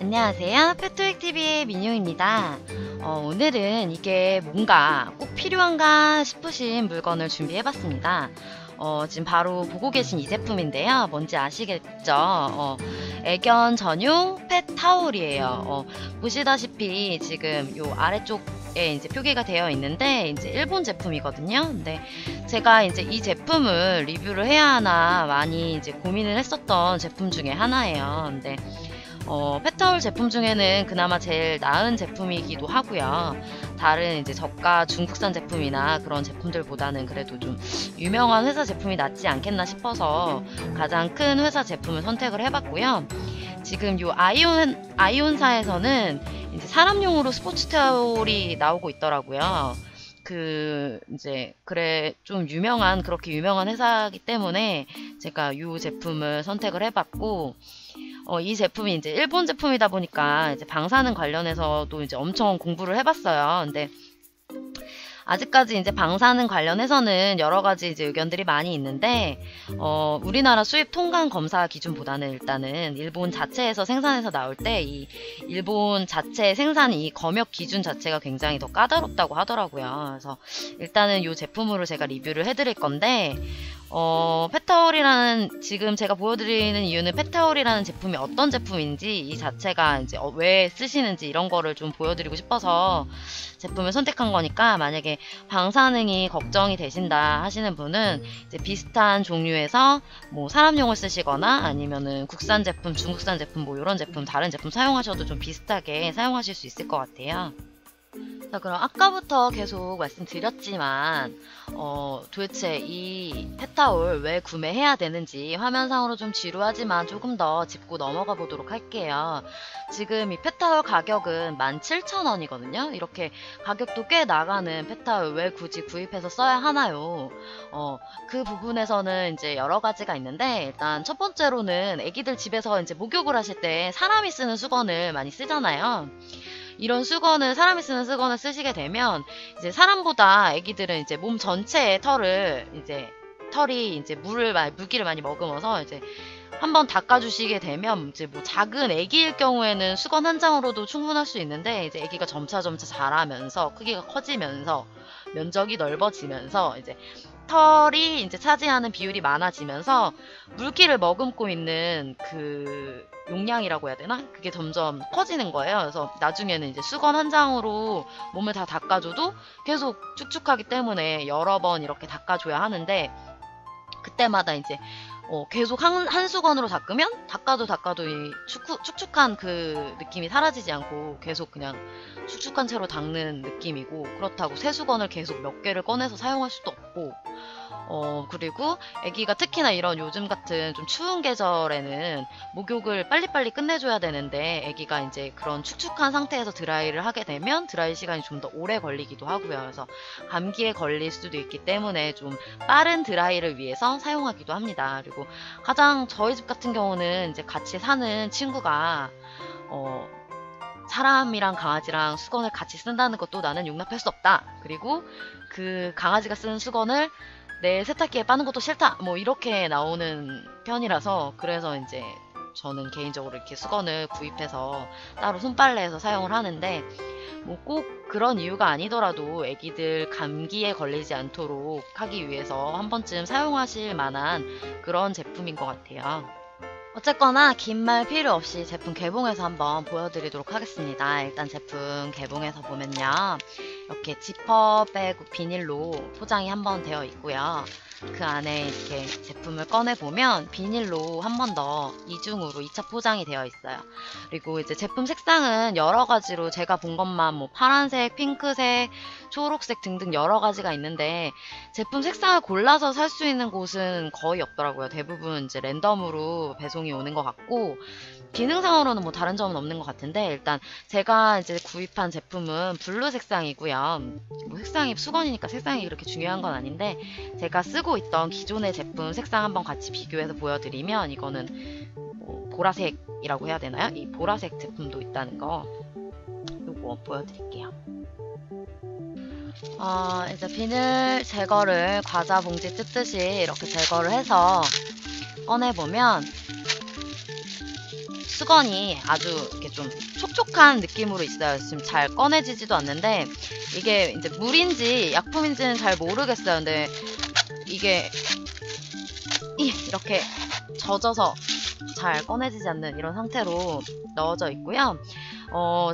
안녕하세요. 페토익TV의 민용입니다. 오늘은 이게 뭔가 꼭 필요한가 싶으신 물건을 준비해봤습니다. 지금 바로 보고 계신 이 제품인데요. 뭔지 아시겠죠? 애견 전용 펫 타올이에요. 보시다시피 지금 요 아래쪽에 이제 표기가 되어 있는데 이제 일본 제품이거든요. 근데 제가 이제 이 제품을 리뷰를 해야 하나 많이 이제 고민을 했었던 제품 중에 하나예요. 근데 펫타올 제품 중에는 그나마 제일 나은 제품이기도 하고요. 다른 이제 저가 중국산 제품이나 그런 제품들보다는 그래도 좀 유명한 회사 제품이 낫지 않겠나 싶어서 가장 큰 회사 제품을 선택을 해봤고요. 지금 요 아이온사에서는 이제 사람용으로 스포츠 타올이 나오고 있더라고요. 그래 좀 그렇게 유명한 회사이기 때문에 제가 이 제품을 선택을 해봤고, 이 제품이 이제 일본 제품이다 보니까 이제 방사능 관련해서도 이제 엄청 공부를 해봤어요. 근데 아직까지 이제 방사능 관련해서는 여러 가지 이제 의견들이 많이 있는데, 우리나라 수입 통관 검사 기준보다는 일단은 일본 자체에서 생산해서 나올 때 이 일본 자체 생산 이 검역 기준 자체가 굉장히 더 까다롭다고 하더라고요. 그래서 일단은 이 제품으로 제가 리뷰를 해드릴 건데, 펫타올이라는, 지금 제가 보여드리는 이유는 펫타올이라는 제품이 어떤 제품인지, 이 자체가 이제 왜 쓰시는지 이런 거를 좀 보여드리고 싶어서 제품을 선택한 거니까, 만약에 방사능이 걱정이 되신다 하시는 분은 이제 비슷한 종류에서 뭐 사람용을 쓰시거나 아니면은 국산 제품, 중국산 제품 뭐 이런 제품, 다른 제품 사용하셔도 좀 비슷하게 사용하실 수 있을 것 같아요. 자, 그럼 아까부터 계속 말씀드렸지만 도대체 이 펫타올 왜 구매해야 되는지 화면상으로 좀 지루하지만 조금 더 짚고 넘어가 보도록 할게요. 지금 이 펫타올 가격은 17,000원이거든요. 이렇게 가격도 꽤 나가는 펫타올 왜 굳이 구입해서 써야 하나요? 그 부분에서는 이제 여러 가지가 있는데, 일단 첫 번째로는 애기들 집에서 이제 목욕을 하실 때 사람이 쓰는 수건을 많이 쓰잖아요. 이런 수건을, 사람이 쓰는 수건을 쓰시게 되면 이제 사람보다 애기들은 이제 몸 전체의 털이 이제 물기를 많이 머금어서 이제 한번 닦아주시게 되면 이제 뭐 작은 애기일 경우에는 수건 한 장으로도 충분할 수 있는데, 이제 애기가 점차 자라면서 크기가 커지면서 면적이 넓어지면서 이제 털이 이제 차지하는 비율이 많아지면서 물기를 머금고 있는 그 용량이라고 해야 되나? 그게 점점 커지는 거예요. 그래서 나중에는 이제 수건 한 장으로 몸을 다 닦아줘도 계속 축축하기 때문에 여러 번 이렇게 닦아줘야 하는데, 그때마다 이제 계속 한 수건으로 닦아도 이 축축한 그 느낌이 사라지지 않고 계속 그냥 축축한 채로 닦는 느낌이고, 그렇다고 새 수건을 계속 몇 개를 꺼내서 사용할 수도 없고, 그리고 아기가 특히나 이런 요즘 같은 좀 추운 계절에는 목욕을 빨리빨리 끝내줘야 되는데, 아기가 이제 그런 축축한 상태에서 드라이를 하게 되면 드라이 시간이 좀 더 오래 걸리기도 하고요. 그래서 감기에 걸릴 수도 있기 때문에 좀 빠른 드라이를 위해서 사용하기도 합니다. 그리고 가장 저희 집 같은 경우는 이제 같이 사는 친구가 사람이랑 강아지랑 수건을 같이 쓴다는 것도 나는 용납할 수 없다. 그리고 그 강아지가 쓰는 수건을 내 세탁기에 빠는 것도 싫다. 뭐 이렇게 나오는 편이라서, 그래서 이제 저는 개인적으로 이렇게 수건을 구입해서 따로 손빨래해서 사용을 하는데, 뭐 꼭 그런 이유가 아니더라도 애기들 감기에 걸리지 않도록 하기 위해서 한 번쯤 사용하실 만한 그런 제품인 것 같아요. 어쨌거나 긴 말 필요 없이 제품 개봉해서 한번 보여드리도록 하겠습니다. 일단 제품 개봉해서 보면요, 이렇게 지퍼백 비닐로 포장이 한번 되어 있고요. 그 안에 이렇게 제품을 꺼내보면 비닐로 한 번 더 이중으로 2차 포장이 되어 있어요. 그리고 이제 제품 색상은 여러 가지로 제가 본 것만 뭐 파란색, 핑크색, 초록색 등등 여러 가지가 있는데, 제품 색상을 골라서 살 수 있는 곳은 거의 없더라고요. 대부분 이제 랜덤으로 배송이 오는 것 같고, 기능상으로는 뭐 다른 점은 없는 것 같은데, 일단 제가 이제 구입한 제품은 블루 색상이고요. 뭐 색상이 수건이니까 색상이 그렇게 중요한 건 아닌데, 제가 쓰고 있던 기존의 제품 색상 한번 같이 비교해서 보여드리면, 이거는 뭐 보라색이라고 해야 되나요? 이 보라색 제품도 있다는 거, 요거 보여드릴게요. 이제 비닐 제거를 과자 봉지 뜯듯이 이렇게 제거를 해서 꺼내보면 수건이 아주 이렇게 좀 촉촉한 느낌으로 있어요. 지금 잘 꺼내지지도 않는데 이게 이제 물인지 약품인지는 잘 모르겠어요. 근데 이게 이렇게 젖어서 잘 꺼내지지 않는 이런 상태로 넣어져 있고요.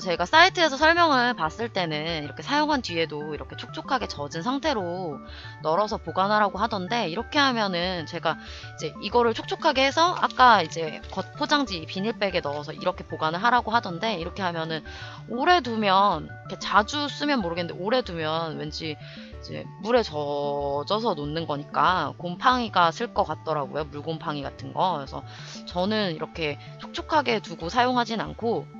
제가 사이트에서 설명을 봤을 때는 이렇게 사용한 뒤에도 이렇게 촉촉하게 젖은 상태로 널어서 보관하라고 하던데, 이렇게 하면은 제가 이제 이거를 촉촉하게 해서 아까 이제 겉 포장지 비닐백에 넣어서 이렇게 보관을 하라고 하던데, 이렇게 하면은 오래 두면, 이렇게 자주 쓰면 모르겠는데 오래 두면 왠지 이제 물에 젖어서 놓는 거니까 곰팡이가 슬 것 같더라고요. 물곰팡이 같은 거. 그래서 저는 이렇게 촉촉하게 두고 사용하진 않고,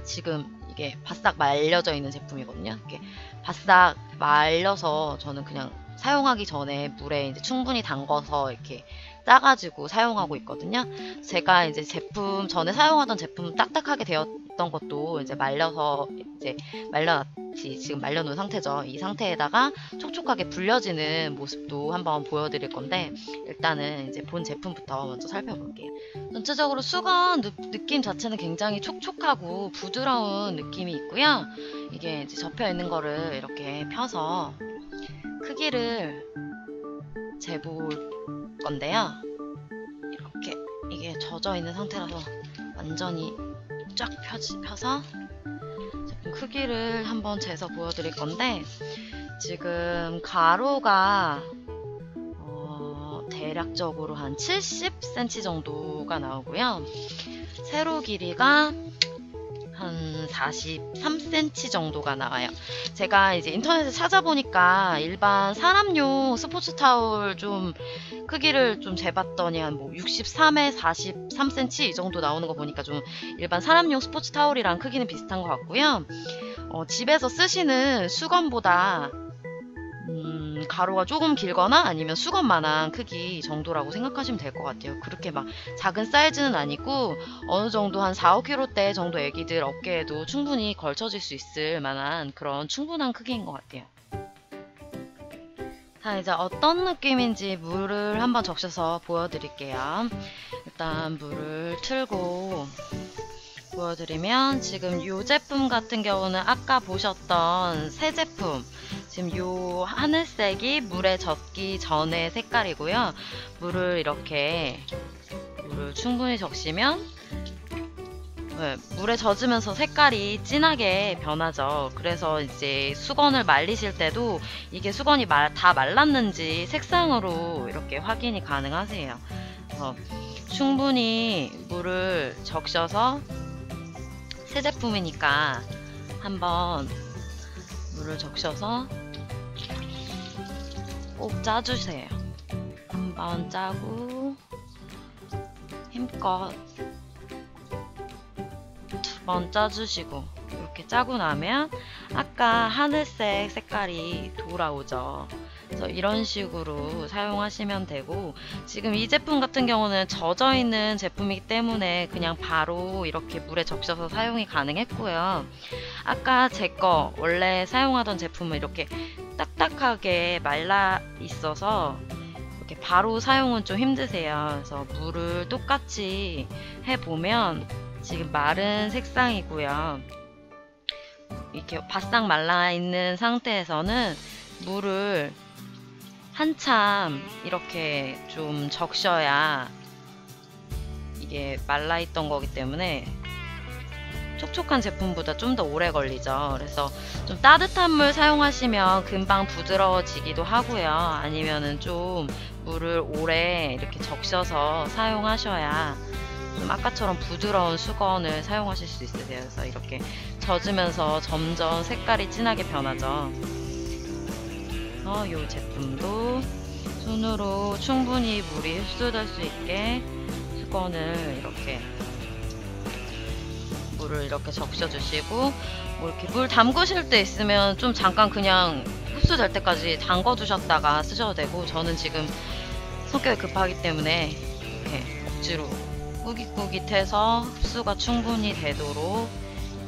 지금 이게 바싹 말려져 있는 제품이거든요. 이렇게 바싹 말려서 저는 그냥 사용하기 전에 물에 이제 충분히 담궈서 이렇게 짜가지고 사용하고 있거든요. 제가 이제 제품, 전에 사용하던 제품 딱딱하게 되었던 것도 이제 말려서 이제 말려놨지, 지금 말려놓은 상태죠. 이 상태에다가 촉촉하게 불려지는 모습도 한번 보여드릴 건데, 일단은 이제 본 제품부터 먼저 살펴볼게요. 전체적으로 수건 느낌 자체는 굉장히 촉촉하고 부드러운 느낌이 있고요. 이게 이제 접혀 있는 거를 이렇게 펴서 크기를 재볼 건데요. 이렇게 이게 젖어 있는 상태라서 완전히 쫙 펴서 제품 크기를 한번 재서 보여드릴 건데, 지금 가로가 대략적으로 한 70cm 정도가 나오고요. 세로 길이가 한 43cm 정도가 나와요. 제가 이제 인터넷에 찾아보니까 일반 사람용 스포츠 타올 좀 크기를 좀 재봤더니 한 뭐 63에 43cm 이 정도 나오는 거 보니까 좀 일반 사람용 스포츠 타올이랑 크기는 비슷한 것 같고요. 집에서 쓰시는 수건보다 가로가 조금 길거나 아니면 수건만한 크기 정도라고 생각하시면 될 것 같아요. 그렇게 막 작은 사이즈는 아니고 어느 정도 한 4, 5kg대 정도 애기들 어깨에도 충분히 걸쳐질 수 있을 만한 그런 충분한 크기인 것 같아요. 자, 이제 어떤 느낌인지 물을 한번 적셔서 보여드릴게요. 일단 물을 틀고 보여드리면, 지금 이 제품 같은 경우는 아까 보셨던 새 제품, 지금 요 하늘색이 물에 젖기 전의 색깔이고요. 물을 충분히 적시면 물에 젖으면서 색깔이 진하게 변하죠. 그래서 이제 수건을 말리실 때도 이게 수건이 다 말랐는지 색상으로 이렇게 확인이 가능하세요. 그래서 충분히 물을 적셔서, 새 제품이니까 한번 물을 적셔서 꼭 짜주세요. 한번 짜고 힘껏 2번 짜주시고, 이렇게 짜고 나면 아까 하늘색 색깔이 돌아오죠. 그래서 이런 식으로 사용하시면 되고, 지금 이 제품 같은 경우는 젖어 있는 제품이기 때문에 그냥 바로 이렇게 물에 적셔서 사용이 가능했고요. 아까 제 거 원래 사용하던 제품은 이렇게 딱딱하게 말라 있어서 이렇게 바로 사용은 좀 힘드세요. 그래서 물을 똑같이 해보면 지금 마른 색상이고요. 이렇게 바싹 말라 있는 상태에서는 물을 한참 이렇게 좀 적셔야 이게 말라있던 거기 때문에 촉촉한 제품보다 좀 더 오래 걸리죠. 그래서 좀 따뜻한 물 사용하시면 금방 부드러워지기도 하고요. 아니면은 좀 물을 오래 이렇게 적셔서 사용하셔야 좀 아까처럼 부드러운 수건을 사용하실 수 있으세요. 그래서 이렇게 젖으면서 점점 색깔이 진하게 변하죠. 이 제품도 손으로 충분히 물이 흡수될 수 있게 수건을 이렇게 물을 이렇게 적셔주시고, 뭐 이렇게 물 담그실 때 있으면 좀 잠깐 그냥 흡수될 때까지 담궈 두셨다가 쓰셔도 되고, 저는 지금 성격이 급하기 때문에 이렇게 억지로 꾸깃꾸깃해서 흡수가 충분히 되도록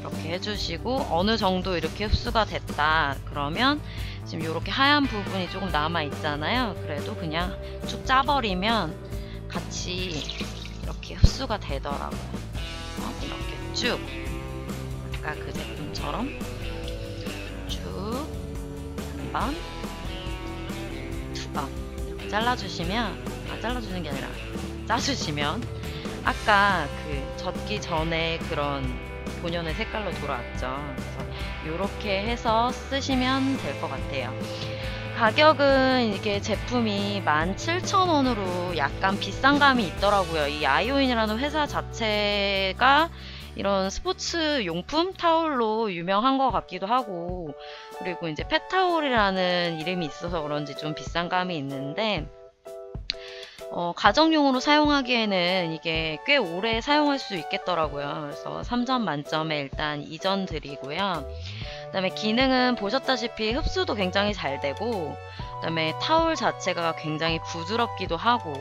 이렇게 해주시고, 어느 정도 이렇게 흡수가 됐다 그러면 지금 이렇게 하얀 부분이 조금 남아 있잖아요. 그래도 그냥 쭉 짜버리면 같이 이렇게 흡수 흡수가 되더라고요. 이렇게 쭉 아까 그 제품처럼 쭉 한 번, 두 번 이렇게 잘라주시면, 잘라주는 게 아니라 짜주시면 아까 그 젖기 전에 그런 본연의 색깔로 돌아왔죠. 그래서 이렇게 해서 쓰시면 될 것 같아요. 가격은 이게 제품이 17,000원으로 약간 비싼 감이 있더라고요. 이 아이오인이라는 회사 자체가 이런 스포츠 용품 타올로 유명한 것 같기도 하고, 그리고 이제 펫타올이라는 이름이 있어서 그런지 좀 비싼 감이 있는데, 가정용으로 사용하기에는 이게 꽤 오래 사용할 수 있겠더라고요. 그래서 3점 만점에 일단 2점 드리고요. 그 다음에 기능은 보셨다시피 흡수도 굉장히 잘 되고, 그 다음에 타올 자체가 굉장히 부드럽기도 하고,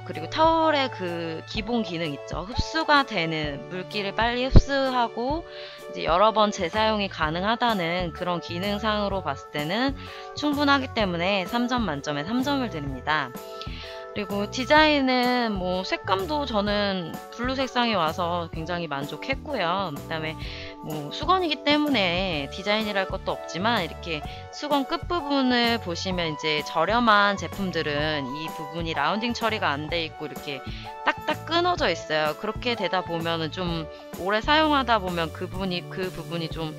그리고 타올의 그 기본 기능 있죠. 흡수가 되는, 물기를 빨리 흡수하고 이제 여러 번 재사용이 가능하다는 그런 기능상으로 봤을 때는 충분하기 때문에 3점 만점에 3점을 드립니다. 그리고 디자인은 뭐 색감도 저는 블루 색상이 와서 굉장히 만족했고요. 그 다음에 뭐 수건이기 때문에 디자인이랄 것도 없지만, 이렇게 수건 끝부분을 보시면 이제 저렴한 제품들은 이 부분이 라운딩 처리가 안 돼 있고 이렇게 딱딱 끊어져 있어요. 그렇게 되다 보면은 좀 오래 사용하다 보면 그 부분이 좀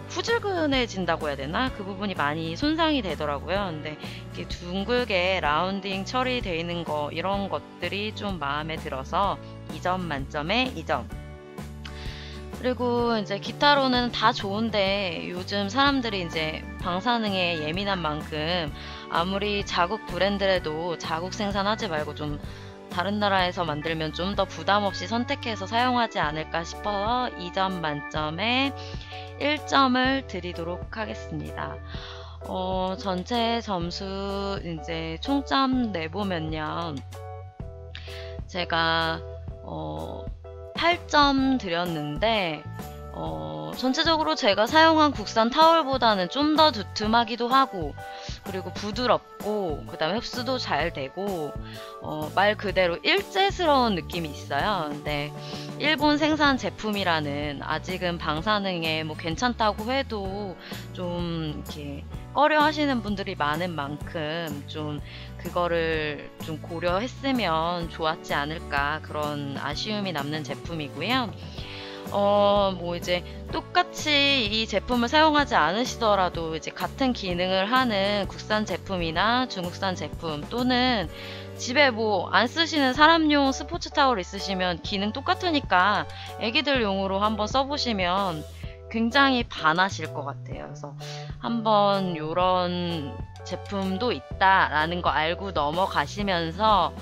후줄근해진다고 해야 되나? 그 부분이 많이 손상이 되더라고요. 근데 이렇게 둥글게 라운딩 처리되어 있는 거, 이런 것들이 좀 마음에 들어서 2점 만점에 2점. 그리고 이제 기타로는 다 좋은데, 요즘 사람들이 이제 방사능에 예민한 만큼 아무리 자국 브랜드라도 자국 생산하지 말고 좀 다른 나라에서 만들면 좀 더 부담 없이 선택해서 사용하지 않을까 싶어서 2점 만점에 1점을 드리도록 하겠습니다. 전체 점수 이제 총점 내보면요, 제가 8점 드렸는데, 전체적으로 제가 사용한 국산 타올보다는 좀 더 두툼하기도 하고, 그리고 부드럽고, 그 다음에 흡수도 잘 되고, 말 그대로 일제스러운 느낌이 있어요. 근데 일본 생산 제품이라는, 아직은 방사능에 뭐 괜찮다고 해도 좀 이렇게 꺼려 하시는 분들이 많은 만큼 좀 그거를 좀 고려했으면 좋았지 않을까, 그런 아쉬움이 남는 제품이고요. 뭐 이제 똑같이 이 제품을 사용하지 않으시더라도 이제 같은 기능을 하는 국산 제품이나 중국산 제품, 또는 집에 뭐 안 쓰시는 사람용 스포츠 타월 있으시면 기능 똑같으니까 애기들용으로 한번 써보시면 굉장히 반하실 것 같아요. 그래서 한번 요런 제품도 있다라는 거 알고 넘어가시면서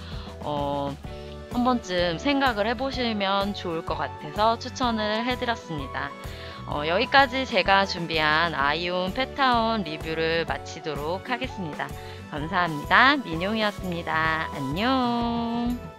한 번쯤 생각을 해보시면 좋을 것 같아서 추천을 해드렸습니다. 여기까지 제가 준비한 아이온 펫타운 리뷰를 마치도록 하겠습니다. 감사합니다. 민용이었습니다. 안녕.